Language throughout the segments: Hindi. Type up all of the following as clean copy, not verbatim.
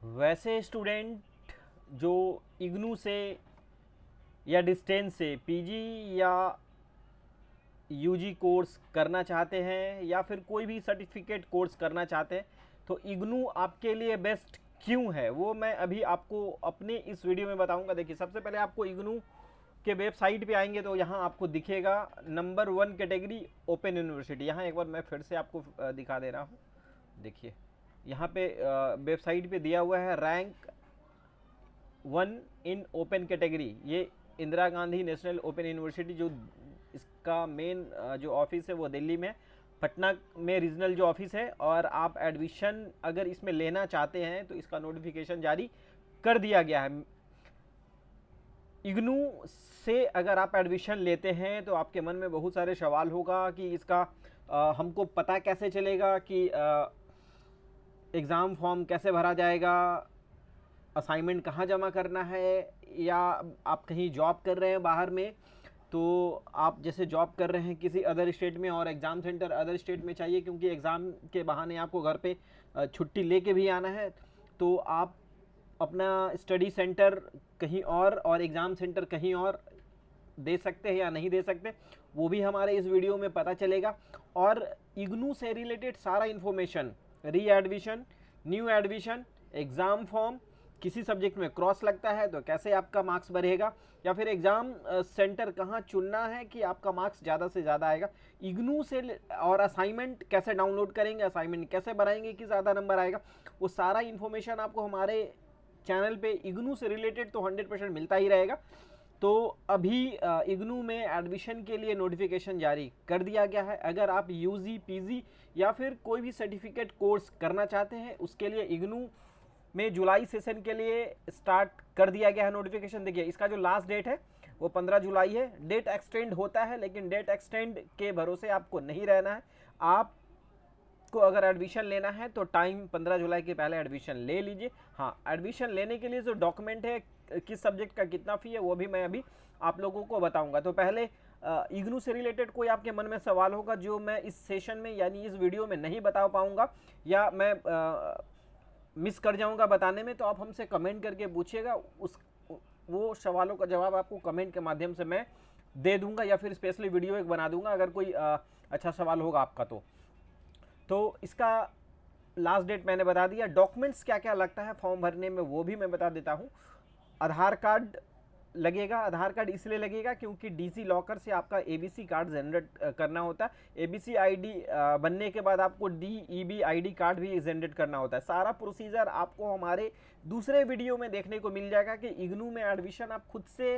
वैसे स्टूडेंट जो इग्नू से या डिस्टेंस से पीजी या यूजी कोर्स करना चाहते हैं या फिर कोई भी सर्टिफिकेट कोर्स करना चाहते हैं, तो इग्नू आपके लिए बेस्ट क्यों है वो मैं अभी आपको अपने इस वीडियो में बताऊंगा। देखिए, सबसे पहले आपको इग्नू के वेबसाइट पे आएंगे तो यहाँ आपको दिखेगा नंबर 1 कैटेगरी ओपन यूनिवर्सिटी। यहाँ एक बार मैं फिर से आपको दिखा दे रहा हूँ। देखिए, यहाँ पे वेबसाइट पे दिया हुआ है रैंक 1 इन ओपन कैटेगरी। ये Indira Gandhi national open university, जो इसका मेन जो ऑफिस है वो दिल्ली में, पटना में रीजनल जो ऑफिस है। और आप एडमिशन अगर इसमें लेना चाहते हैं तो इसका नोटिफिकेशन जारी कर दिया गया है। इग्नू से अगर आप एडमिशन लेते हैं तो आपके मन में बहुत सारे सवाल होगा कि इसका हमको पता कैसे चलेगा कि एग्ज़ाम फॉर्म कैसे भरा जाएगा, असाइनमेंट कहाँ जमा करना है, या आप कहीं जॉब कर रहे हैं बाहर में, तो आप जैसे जॉब कर रहे हैं किसी अदर स्टेट में और एग्ज़ाम सेंटर अदर स्टेट में चाहिए क्योंकि एग्ज़ाम के बहाने आपको घर पे छुट्टी लेके भी आना है, तो आप अपना स्टडी सेंटर कहीं और एग्ज़ाम सेंटर कहीं और दे सकते हैं या नहीं दे सकते, वो भी हमारे इस वीडियो में पता चलेगा। और इग्नू से रिलेटेड सारा इन्फॉर्मेशन, री admission, new admission, exam form, किसी सब्जेक्ट में क्रॉस लगता है तो कैसे आपका मार्क्स बढ़ेगा, या फिर एग्ज़ाम सेंटर कहाँ चुनना है कि आपका मार्क्स ज़्यादा से ज़्यादा आएगा, इग्नू से, और असाइनमेंट कैसे डाउनलोड करेंगे, असाइनमेंट कैसे बनाएंगे कि ज़्यादा नंबर आएगा, वो सारा इन्फॉर्मेशन आपको हमारे चैनल पे इग्नू से रिलेटेड तो 100% मिलता ही रहेगा। तो अभी इग्नू में एडमिशन के लिए नोटिफिकेशन जारी कर दिया गया है। अगर आप यूजी, पीजी या फिर कोई भी सर्टिफिकेट कोर्स करना चाहते हैं उसके लिए इग्नू में जुलाई सेशन के लिए स्टार्ट कर दिया गया है नोटिफिकेशन। देखिए, इसका जो लास्ट डेट है वो 15 जुलाई है। डेट एक्सटेंड होता है, लेकिन डेट एक्सटेंड के भरोसे आपको नहीं रहना है। आप को अगर एडमिशन लेना है तो टाइम 15 जुलाई के पहले एडमिशन ले लीजिए। हाँ, एडमिशन लेने के लिए जो डॉक्यूमेंट है, किस सब्जेक्ट का कितना फ़ी है, वो भी मैं अभी आप लोगों को बताऊंगा। तो पहले इग्नू से रिलेटेड कोई आपके मन में सवाल होगा जो मैं इस सेशन में यानी इस वीडियो में नहीं बता पाऊंगा या मैं मिस कर जाऊंगा बताने में, तो आप हमसे कमेंट करके पूछिएगा। उस वो सवालों का जवाब आपको कमेंट के माध्यम से मैं दे दूंगा या फिर स्पेशली वीडियो एक बना दूंगा अगर कोई अच्छा सवाल होगा आपका। तो इसका लास्ट डेट मैंने बता दिया। डॉक्यूमेंट्स क्या क्या लगता है फॉर्म भरने में वो भी मैं बता देता हूँ। आधार कार्ड लगेगा। आधार कार्ड इसलिए लगेगा क्योंकि डीजी लॉकर से आपका एबीसी कार्ड जनरेट करना होता है। एबीसी आईडी बनने के बाद आपको डीईबी आईडी कार्ड भी जनरेट करना होता है। सारा प्रोसीजर आपको हमारे दूसरे वीडियो में देखने को मिल जाएगा कि इग्नू में एडमिशन आप खुद से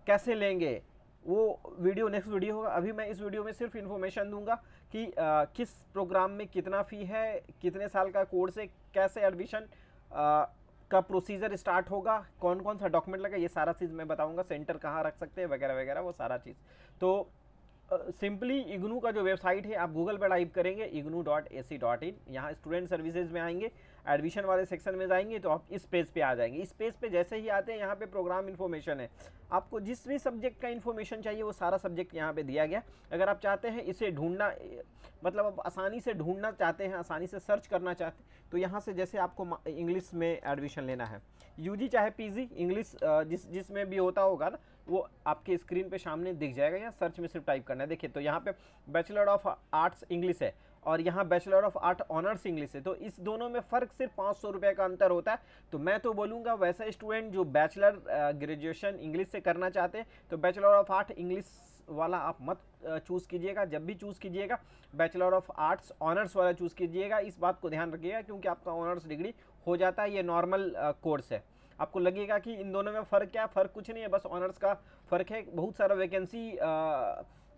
कैसे लेंगे। वो वीडियो नेक्स्ट वीडियो होगा। अभी मैं इस वीडियो में सिर्फ इन्फॉर्मेशन दूंगा कि किस प्रोग्राम में कितना फ़ी है, कितने साल का कोर्स है, कैसे एडमिशन का प्रोसीजर स्टार्ट होगा, कौन कौन सा डॉक्यूमेंट लगा, ये सारा चीज़ मैं बताऊंगा। सेंटर कहाँ रख सकते हैं वगैरह वगैरह, वो सारा चीज़। तो सिंपली इग्नू का जो वेबसाइट है आप गूगल पर टाइप करेंगे ignu.ac.in, यहाँ स्टूडेंट सर्विसेज में आएंगे, एडमिशन वाले सेक्शन में जाएंगे तो आप इस पेज पे आ जाएंगे। इस पेज पे जैसे ही आते हैं यहाँ पे प्रोग्राम इन्फॉर्मेशन है। आपको जिस भी सब्जेक्ट का इन्फॉर्मेशन चाहिए वो सारा सब्जेक्ट यहाँ पे दिया गया। अगर आप चाहते हैं इसे ढूंढना, मतलब आप आसानी से ढूंढना चाहते हैं, आसानी से सर्च करना चाहते हैं, तो यहाँ से जैसे आपको इंग्लिश में एडमिशन लेना है, यूजी चाहे पीजी, इंग्लिश जिसमें भी होता होगा ना, वो आपके स्क्रीन पे सामने दिख जाएगा। यहाँ सर्च में सिर्फ टाइप करना है। देखिए, तो यहाँ पे बैचलर ऑफ आर्ट्स इंग्लिश है और यहाँ bachelor of art honours English है, तो इस दोनों में फ़र्क सिर्फ 500 रुपये का अंतर होता है। तो मैं तो बोलूँगा वैसा स्टूडेंट जो बैचलर ग्रेजुएशन इंग्लिश से करना चाहते हैं तो बैचलर ऑफ आर्ट इंग्लिश वाला आप मत चूज़ कीजिएगा। जब भी चूज़ कीजिएगा बैचलर ऑफ आर्ट्स ऑनर्स वाला चूज़ कीजिएगा। इस बात को ध्यान रखिएगा क्योंकि आपका ऑनर्स डिग्री हो जाता है, ये नॉर्मल कोर्स है। आपको लगेगा कि इन दोनों में फ़र्क क्या है, फ़र्क कुछ नहीं है, बस ऑनर्स का फ़र्क है। बहुत सारा वैकेंसी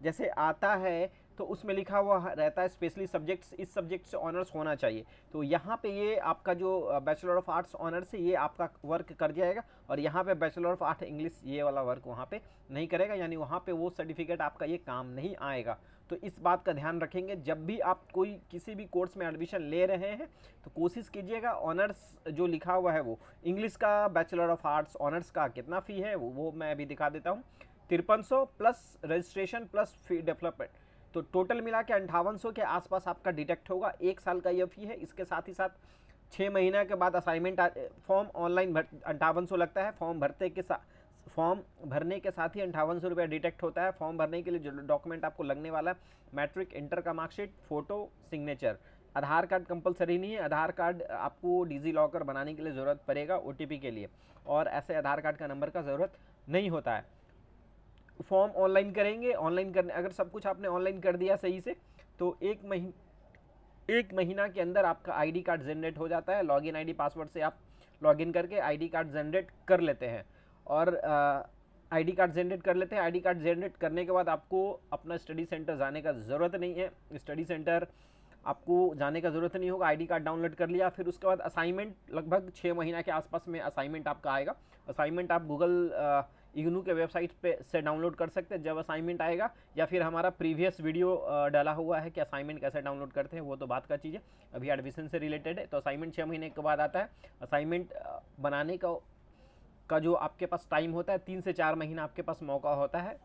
जैसे आता है तो उसमें लिखा हुआ रहता है स्पेशली सब्जेक्ट्स, इस सब्जेक्ट से ऑनर्स होना चाहिए। तो यहाँ पे ये आपका जो बैचलर ऑफ आर्ट्स ऑनर्स है ये आपका वर्क कर जाएगा, और यहाँ पे बैचलर ऑफ आर्ट इंग्लिश ये वाला वर्क वहाँ पे नहीं करेगा, यानी वहाँ पे वो सर्टिफिकेट आपका ये काम नहीं आएगा। तो इस बात का ध्यान रखेंगे जब भी आप कोई किसी भी कोर्स में एडमिशन ले रहे हैं तो कोशिश कीजिएगा ऑनर्स जो लिखा हुआ है वो इंग्लिश का, बैचलर ऑफ आर्ट्स ऑनर्स का कितना फ़ी है वो मैं अभी दिखा देता हूँ। 5300 plus registration plus fee development, तो टोटल मिला के 5800 के आसपास आपका डिडक्ट होगा। 1 साल का ये फ़ी है। इसके साथ ही साथ 6 महीने के बाद असाइनमेंट फॉर्म ऑनलाइन 5800 लगता है। फॉर्म भरने के साथ ही 5800 रुपया डिटेक्ट होता है। फॉर्म भरने के लिए जो डॉक्यूमेंट आपको लगने वाला है, मैट्रिक, इंटर का मार्कशीट, फोटो, सिग्नेचर। आधार कार्ड कंपलसरी नहीं है। आधार कार्ड आपको डिजी लॉकर बनाने के लिए ज़रूरत पड़ेगा OTP के लिए, और ऐसे आधार कार्ड का नंबर का ज़रूरत नहीं होता है। फॉर्म ऑनलाइन करेंगे। ऑनलाइन करने, अगर सब कुछ आपने ऑनलाइन कर दिया सही से, तो एक महीना के अंदर आपका ID कार्ड जनरेट हो जाता है। लॉगिन ID पासवर्ड से आप लॉगिन करके ID कार्ड जनरेट कर लेते हैं, और ID कार्ड जनरेट कर लेते हैं। ID कार्ड जनरेट करने के बाद आपको अपना स्टडी सेंटर जाने का ज़रूरत नहीं है। स्टडी सेंटर आपको जाने का ज़रूरत नहीं होगा। ID कार्ड डाउनलोड कर लिया, फिर उसके बाद असाइनमेंट लगभग 6 महीना के आसपास में असाइनमेंट आपका आएगा। असाइनमेंट आप गूगल इग्नू के वेबसाइट पे से डाउनलोड कर सकते हैं जब असाइनमेंट आएगा, या फिर हमारा प्रीवियस वीडियो डाला हुआ है कि असाइनमेंट कैसे डाउनलोड करते हैं, वो तो बात का चीज़ है, अभी एडमिशन से रिलेटेड है। तो असाइनमेंट 6 महीने के बाद आता है। असाइनमेंट बनाने का जो आपके पास टाइम होता है, 3 से 4 महीना आपके पास मौका होता है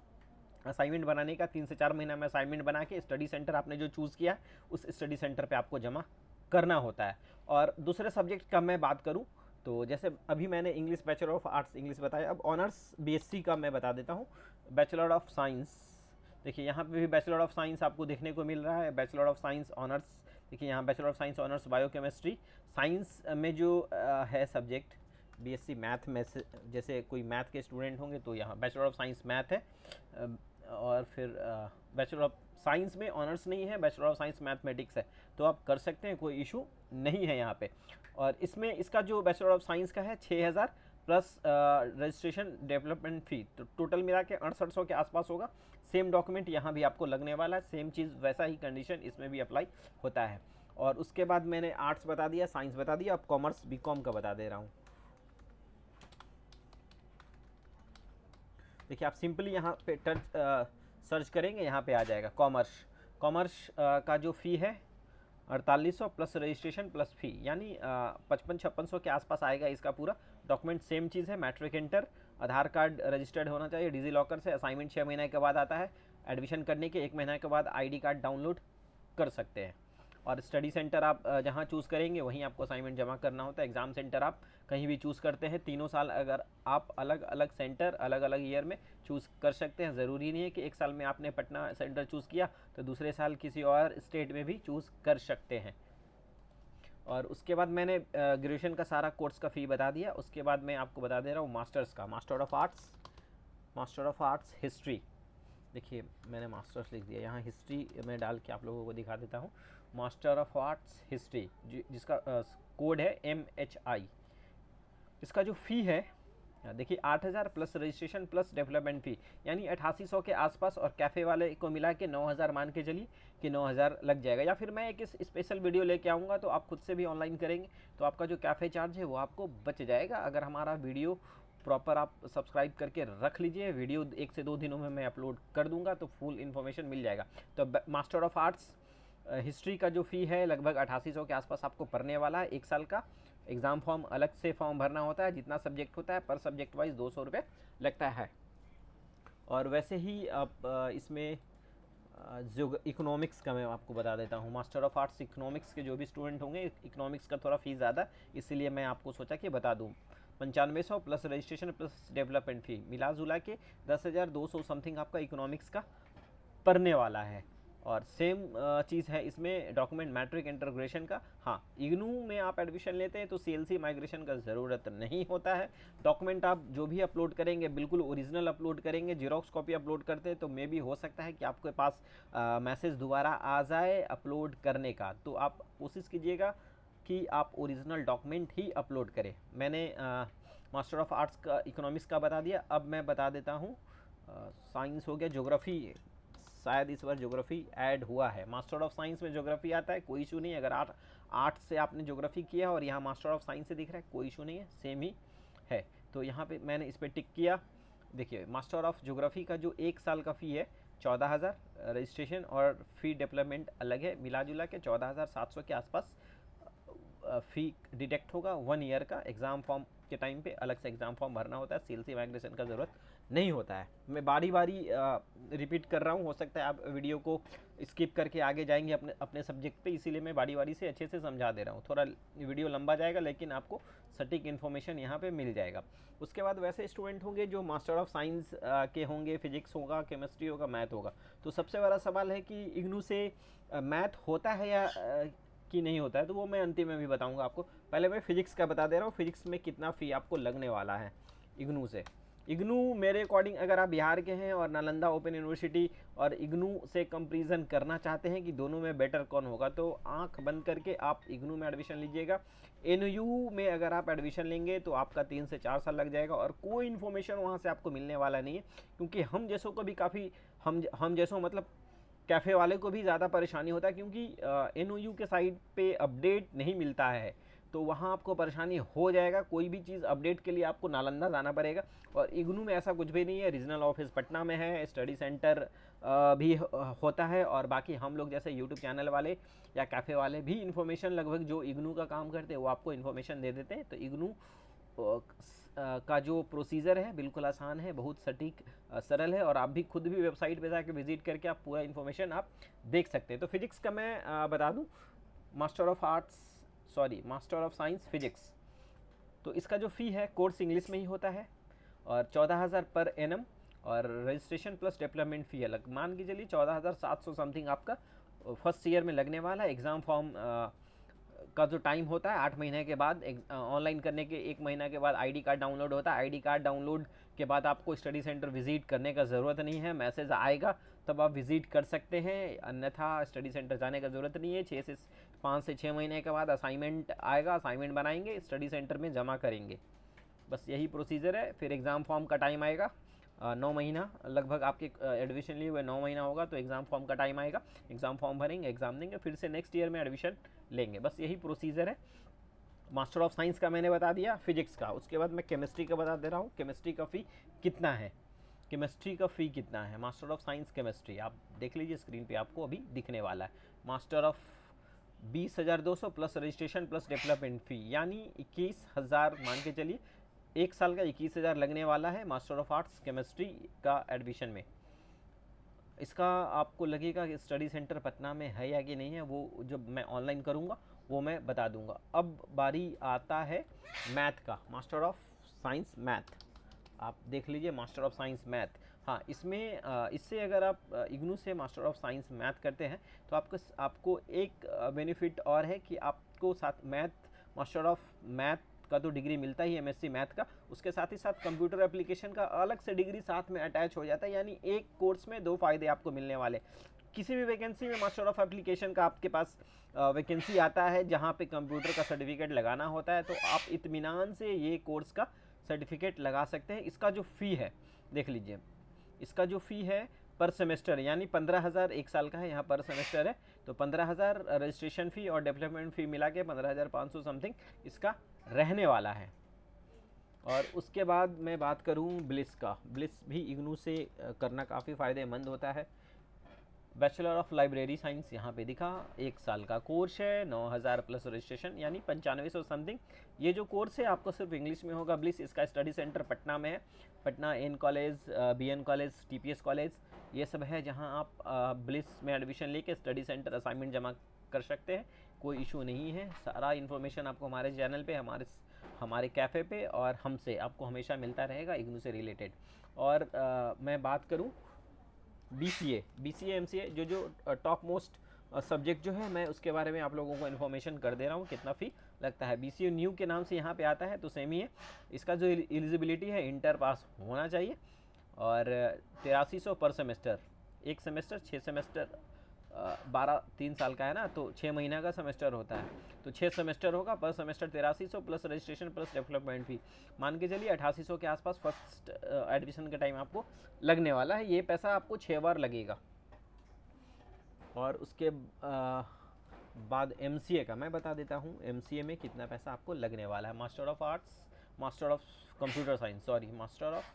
असाइनमेंट बनाने का। 3 से 4 महीना में असाइनमेंट बना के स्टडी सेंटर आपने जो चूज़ किया है उस स्टडी सेंटर पे आपको जमा करना होता है। और दूसरे सब्जेक्ट का मैं बात करूं तो जैसे अभी मैंने English, bachelor of arts English बताया, अब ऑनर्स BSc का मैं बता देता हूं। बैचलर ऑफ साइंस, देखिए यहाँ पे भी बैचलर ऑफ साइंस आपको देखने को मिल रहा है। बैचलर ऑफ साइंस ऑनर्स, देखिए यहाँ bachelor of science honours biochemistry. Science में जो है सब्जेक्ट BSc मैथ में से, जैसे कोई मैथ के स्टूडेंट होंगे तो यहाँ बैचलर ऑफ साइंस मैथ है। और फिर बैचलर ऑफ साइंस में ऑनर्स नहीं है, बैचलर ऑफ साइंस मैथमेटिक्स है, तो आप कर सकते हैं, कोई इशू नहीं है यहाँ पे। और इसमें इसका जो बैचलर ऑफ साइंस का है 6000 प्लस रजिस्ट्रेशन डेवलपमेंट फ़ी, तो टोटल मिला के 6800 के आसपास होगा। सेम डॉक्यूमेंट यहाँ भी आपको लगने वाला है, सेम चीज़, वैसा ही कंडीशन इसमें भी अप्लाई होता है। और उसके बाद मैंने आर्ट्स बता दिया, साइंस बता दिया, अब कॉमर्स BCom का बता दे रहा हूँ। देखिए आप सिंपली यहाँ पे सर्च करेंगे, यहाँ पे आ जाएगा कॉमर्स का जो फ़ी है 4800 प्लस रजिस्ट्रेशन प्लस फ़ी, यानी 5500 के आसपास आएगा इसका पूरा। डॉक्यूमेंट सेम चीज़ है, मैट्रिक, इंटर, आधार कार्ड रजिस्टर्ड होना चाहिए डिजी लॉकर से। असाइनमेंट 6 महीने के बाद आता है। एडमिशन करने के 1 महीने के बाद ID कार्ड डाउनलोड कर सकते हैं। और स्टडी सेंटर आप जहाँ चूज़ करेंगे वहीं आपको असाइनमेंट जमा करना होता है। एग्ज़ाम सेंटर आप कहीं भी चूज़ करते हैं, 3 साल अगर आप अलग अलग सेंटर अलग अलग ईयर में चूज़ कर सकते हैं। ज़रूरी नहीं है कि 1 साल में आपने पटना सेंटर चूज़ किया तो दूसरे साल किसी और स्टेट में भी चूज़ कर सकते हैं। और उसके बाद मैंने ग्रेजुएशन का सारा कोर्स का फ़ी बता दिया। उसके बाद मैं आपको बता दे रहा हूँ मास्टर्स का, मास्टर ऑफ आर्ट्स हिस्ट्री। देखिए मैंने मास्टर्स लिख दिया, यहाँ हिस्ट्री में डाल के आप लोगों को दिखा देता हूँ। मास्टर ऑफ आर्ट्स हिस्ट्री जिसका कोड है MHI। इसका जो फ़ी है देखिए 8000 plus registration plus development fee, यानी 8800 के आसपास, और कैफ़े वाले को मिला के 9000 मान के चलिए कि 9000 लग जाएगा। या फिर मैं एक स्पेशल वीडियो लेके आऊँगा तो आप खुद से भी ऑनलाइन करेंगे तो आपका जो कैफ़े चार्ज है वो आपको बच जाएगा। अगर हमारा वीडियो प्रॉपर आप सब्सक्राइब करके रख लीजिए, वीडियो 1 से 2 दिनों में मैं अपलोड कर दूंगा तो फुल इन्फॉर्मेशन मिल जाएगा। तो मास्टर ऑफ आर्ट्स हिस्ट्री का जो फ़ी है लगभग 8800 के आसपास आपको पड़ने वाला है 1 साल का। एग्ज़ाम फॉर्म अलग से फॉर्म भरना होता है, जितना सब्जेक्ट होता है पर सब्जेक्ट वाइज 200 रुपये लगता है। और वैसे ही आप इसमें जो इकोनॉमिक्स का मैं आपको बता देता हूँ। मास्टर ऑफ आर्ट्स इकोनॉमिक्स के जो भी स्टूडेंट होंगे, इकोनॉमिक्स का थोड़ा फ़ीस ज़्यादा, इसलिए मैं आपको सोचा कि बता दूँ। 9500 प्लस रजिस्ट्रेशन प्लस डेवलपमेंट फ़ी मिला जुला के 10,200 समथिंग आपका इकोनॉमिक्स का पड़ने वाला है। और सेम चीज़ है इसमें डॉक्यूमेंट, मैट्रिक, इंटीग्रेशन का। हाँ, इग्नू में आप एडमिशन लेते हैं तो CLC माइग्रेशन का ज़रूरत नहीं होता है। डॉक्यूमेंट आप जो भी अपलोड करेंगे बिल्कुल ओरिजिनल अपलोड करेंगे। जीरोक्स कॉपी अपलोड करते हैं तो मे भी हो सकता है कि आपके पास मैसेज दोबारा आ जाए अपलोड करने का, तो आप कोशिश कीजिएगा कि आप ओरिजिनल डॉक्यूमेंट ही अपलोड करें। मैंने मास्टर ऑफ आर्ट्स का इकोनॉमिक्स का बता दिया। अब मैं बता देता हूँ साइंस हो गया, ज्योग्राफी, शायद इस बार ज्योग्राफी ऐड हुआ है। मास्टर ऑफ साइंस में ज्योग्राफी आता है, कोई इशू नहीं है। अगर आर्ट्स से आपने ज्योग्राफी किया और यहाँ मास्टर ऑफ साइंस से दिख रहा है, कोई इशू नहीं है, सेम ही है। तो यहाँ पे मैंने इस पर टिक किया। देखिए मास्टर ऑफ ज्योग्राफी का जो 1 साल का फ़ी है 14,000, रजिस्ट्रेशन और फ़ी डेवलपमेंट अलग है, मिला जुला के 14,700 के आसपास फ़ी डिडक्ट होगा 1 ईयर का। एग्ज़ाम फॉर्म के टाइम पे अलग से एग्ज़ाम फॉर्म भरना होता है, सीएलसी माइग्रेशन का ज़रूरत नहीं होता है। मैं बारी बारी रिपीट कर रहा हूँ, हो सकता है आप वीडियो को स्किप करके आगे जाएंगे अपने अपने सब्जेक्ट पे, इसीलिए मैं बारी बारी से अच्छे से समझा दे रहा हूँ। थोड़ा वीडियो लंबा जाएगा लेकिन आपको सटीक इन्फॉर्मेशन यहाँ पे मिल जाएगा। उसके बाद वैसे स्टूडेंट होंगे जो मास्टर ऑफ साइंस के होंगे, फिजिक्स होगा, केमिस्ट्री होगा, मैथ होगा। तो सबसे बड़ा सवाल है कि इग्नू से मैथ होता है या कि नहीं होता है, तो वो मैं अंतिम में भी बताऊंगा आपको। पहले मैं फिजिक्स का बता दे रहा हूँ, फिजिक्स में कितना फ़ी आपको लगने वाला है इग्नू से। इग्नू मेरे अकॉर्डिंग अगर आप बिहार के हैं और नालंदा ओपन यूनिवर्सिटी और इग्नू से कंपेरिजन करना चाहते हैं कि दोनों में बेटर कौन होगा, तो आंख बंद करके आप इग्नू में एडमिशन लीजिएगा। एनयू में अगर आप एडमिशन लेंगे तो आपका 3 से 4 साल लग जाएगा और कोई इन्फॉर्मेशन वहाँ से आपको मिलने वाला नहीं है, क्योंकि हम जैसों को भी काफ़ी हम जैसों मतलब कैफ़े वाले को भी ज़्यादा परेशानी होता है, क्योंकि एनओयू के साइड पे अपडेट नहीं मिलता है, तो वहाँ आपको परेशानी हो जाएगा। कोई भी चीज़ अपडेट के लिए आपको नालंदा जाना पड़ेगा। और इग्नू में ऐसा कुछ भी नहीं है, रीजनल ऑफिस पटना में है, स्टडी सेंटर भी होता है, और बाकी हम लोग जैसे यूट्यूब चैनल वाले या कैफ़े वाले भी इन्फॉर्मेशन लगभग जो इग्नू का काम करते हैं वो आपको इन्फॉर्मेशन दे देते हैं। तो इग्नू का जो प्रोसीजर है बिल्कुल आसान है, बहुत सटीक सरल है, और आप भी खुद भी वेबसाइट पे जाकर विजिट करके आप पूरा इन्फॉर्मेशन आप देख सकते हैं। तो फिजिक्स का मैं बता दूं, मास्टर ऑफ साइंस फिजिक्स, तो इसका जो फ़ी है कोर्स इंग्लिश में ही होता है और 14,000 पर एनम, और रजिस्ट्रेशन प्लस डेवलपमेंट फ़ी अलग। मान के चलिए 14,700 समथिंग आपका फर्स्ट ईयर में लगने वाला है। एग्ज़ाम फॉर्म का जो टाइम होता है 8 महीने के बाद, ऑनलाइन करने के 1 महीना के बाद आईडी कार्ड डाउनलोड होता है। आईडी कार्ड डाउनलोड के बाद आपको स्टडी सेंटर विजिट करने का ज़रूरत नहीं है, मैसेज आएगा तब आप विजिट कर सकते हैं, अन्यथा स्टडी सेंटर जाने का ज़रूरत नहीं है। 5 से 6 महीने के बाद असाइनमेंट आएगा, असाइनमेंट बनाएंगे, स्टडी सेंटर में जमा करेंगे, बस यही प्रोसीजर है। फिर एग्ज़ाम फॉर्म का टाइम आएगा 9 महीना, लगभग आपके एडमिशन लिए हुए 9 महीना होगा, तो एग्ज़ाम फॉर्म का टाइम आएगा, एग्ज़ाम फॉर्म भरेंगे, एग्ज़ाम देंगे, फिर से नेक्स्ट ईयर में एडमिशन लेंगे, बस यही प्रोसीजर है। मास्टर ऑफ साइंस का मैंने बता दिया, फिजिक्स का। उसके बाद मैं केमिस्ट्री का बता दे रहा हूँ, केमिस्ट्री का फ़ी कितना है। केमिस्ट्री का फ़ी कितना है, मास्टर ऑफ साइंस केमिस्ट्री आप देख लीजिए स्क्रीन पे, आपको अभी दिखने वाला है। Master of 20,200 plus registration plus development fee, यानी 21,000 मान के चलिए, 1 साल का 21,000 लगने वाला है मास्टर ऑफ आर्ट्स केमिस्ट्री का एडमिशन में। इसका आपको लगेगा कि स्टडी सेंटर पटना में है या कि नहीं है, वो जब मैं ऑनलाइन करूँगा वो मैं बता दूंगा। अब बारी आता है मैथ का, मास्टर ऑफ साइंस मैथ, आप देख लीजिए मास्टर ऑफ साइंस मैथ। हाँ, इसमें इससे अगर आप इग्नू से मास्टर ऑफ साइंस मैथ करते हैं तो आपको एक बेनिफिट और है कि आपको साथ मास्टर ऑफ मैथ का तो डिग्री मिलता ही है एमएससी मैथ का, उसके साथ ही साथ कंप्यूटर एप्लीकेशन का अलग से डिग्री साथ में अटैच हो जाता है, यानी एक कोर्स में 2 फ़ायदे आपको मिलने वाले। किसी भी वैकेंसी में मास्टर ऑफ एप्लीकेशन का आपके पास वैकेंसी आता है जहाँ पे कंप्यूटर का सर्टिफिकेट लगाना होता है, तो आप इत्मीनान से ये कोर्स का सर्टिफिकेट लगा सकते हैं। इसका जो फ़ी है देख लीजिए, इसका जो फ़ी है पर सेमेस्टर, यानी 15,000 1 साल का है, यहाँ पर सेमेस्टर है, तो 15,000 रजिस्ट्रेशन फ़ी और डेवलपमेंट फ़ी मिला के 15,500 समथिंग इसका रहने वाला है। और उसके बाद मैं बात करूँ ब्लिस का, ब्लिस भी इग्नू से करना काफ़ी फ़ायदेमंद होता है। बैचलर ऑफ लाइब्रेरी साइंस यहाँ पे दिखा, 1 साल का कोर्स है, 9,000 प्लस रजिस्ट्रेशन, यानी 9500 समथिंग। ये जो कोर्स है आपको सिर्फ इंग्लिश में होगा। ब्लिस, इसका स्टडी सेंटर पटना में है, Patna N college, BN college, TPS college, ये सब है जहाँ आप ब्लिस में एडमिशन लेके स्टडी सेंटर असाइनमेंट जमा कर सकते हैं, कोई इशू नहीं है। सारा इन्फॉर्मेशन आपको हमारे चैनल पे, हमारे कैफ़े पे और हमसे आपको हमेशा मिलता रहेगा इग्नू से रिलेटेड। और मैं बात करूँ BCA, MCA जो टॉप मोस्ट सब्जेक्ट जो है, मैं उसके बारे में आप लोगों को इन्फॉर्मेशन कर दे रहा हूँ कितना फ़ी लगता है। BCA न्यू के नाम से यहाँ पे आता है, तो सेम ही है। इसका जो एलिजिबिलिटी है इंटर पास होना चाहिए, और 8300 पर सेमेस्टर, एक सेमेस्टर 6 सेमेस्टर 3 साल का है ना, तो 6 महीना का सेमेस्टर होता है, तो 6 सेमेस्टर होगा, पर semester 8300 plus registration plus development fee, मान के चलिए 8800 के आसपास फर्स्ट एडमिशन के टाइम आपको लगने वाला है। ये पैसा आपको 6 बार लगेगा। और उसके बाद MCA का मैं बता देता हूँ, MCA में कितना पैसा आपको लगने वाला है। Master of arts, master of computer science, master of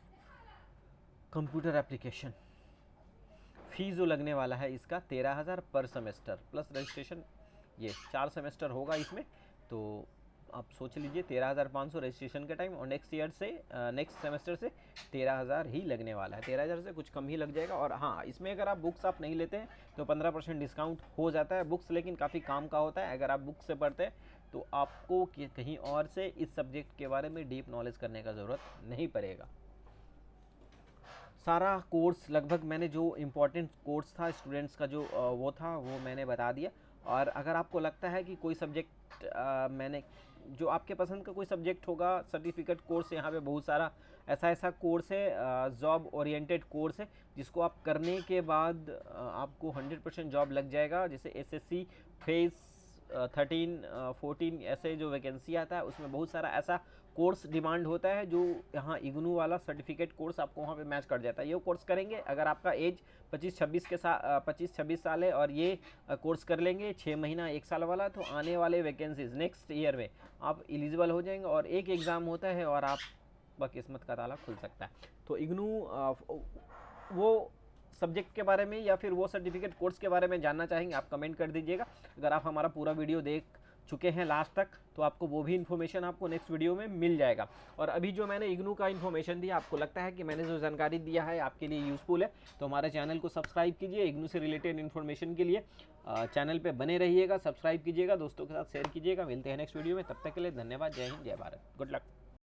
computer application, fee जो लगने वाला है इसका 13,000 पर सेमेस्टर प्लस रजिस्ट्रेशन, ये 4 सेमेस्टर होगा इसमें, तो आप सोच लीजिए 13,500 रजिस्ट्रेशन के टाइम, और नेक्स्ट ईयर से नेक्स्ट सेमेस्टर से 13,000 ही लगने वाला है, 13,000 से कुछ कम ही लग जाएगा। और हाँ, इसमें अगर आप बुक्स आप नहीं लेते हैं तो 15% डिस्काउंट हो जाता है। बुक्स लेकिन काफ़ी काम का होता है, अगर आप बुक्स से पढ़ते हैं तो आपको कहीं और से इस सब्जेक्ट के बारे में डीप नॉलेज करने का ज़रूरत नहीं पड़ेगा। सारा कोर्स लगभग मैंने जो इम्पोर्टेंट कोर्स था स्टूडेंट्स का, जो वो था वो मैंने बता दिया। और अगर आपको लगता है कि कोई सब्जेक्ट मैंने जो आपके पसंद का कोई सब्जेक्ट होगा, सर्टिफिकेट कोर्स यहाँ पे बहुत सारा ऐसा कोर्स है, जॉब ओरिएंटेड कोर्स है, जिसको आप करने के बाद आपको 100% जॉब लग जाएगा। जैसे एसएससी फेज 13 14 ऐसे जो वैकेंसी आता है उसमें बहुत सारा ऐसा कोर्स डिमांड होता है, जो यहाँ इग्नू वाला सर्टिफिकेट कोर्स आपको वहाँ पे मैच कर जाता है। ये कोर्स करेंगे अगर आपका एज 25-26 साल है और ये कोर्स कर लेंगे 6 महीना 1 साल वाला, तो आने वाले वैकेंसीज नेक्स्ट ईयर में आप एलिजिबल हो जाएंगे। और एक एग्ज़ाम होता है और आपका किस्मत का ताला खुल सकता है। तो इग्नू वो सब्जेक्ट के बारे में या फिर वो सर्टिफिकेट कोर्स के बारे में जानना चाहेंगे, आप कमेंट कर दीजिएगा। अगर आप हमारा पूरा वीडियो देख चुके हैं लास्ट तक तो आपको वो भी इन्फॉर्मेशन आपको नेक्स्ट वीडियो में मिल जाएगा। और अभी जो मैंने इग्नू का इन्फॉर्मेशन दिया, आपको लगता है कि मैंने जो जानकारी दिया है आपके लिए यूज़फुल है, तो हमारे चैनल को सब्सक्राइब कीजिए। इग्नू से रिलेटेड इन्फॉर्मेशन के लिए चैनल पे बने रहिएगा, सब्सक्राइब कीजिएगा, दोस्तों के साथ शेयर कीजिएगा। मिलते हैं नेक्स्ट वीडियो में, तब तक के लिए धन्यवाद। जय हिंद, जय भारत, गुड लक।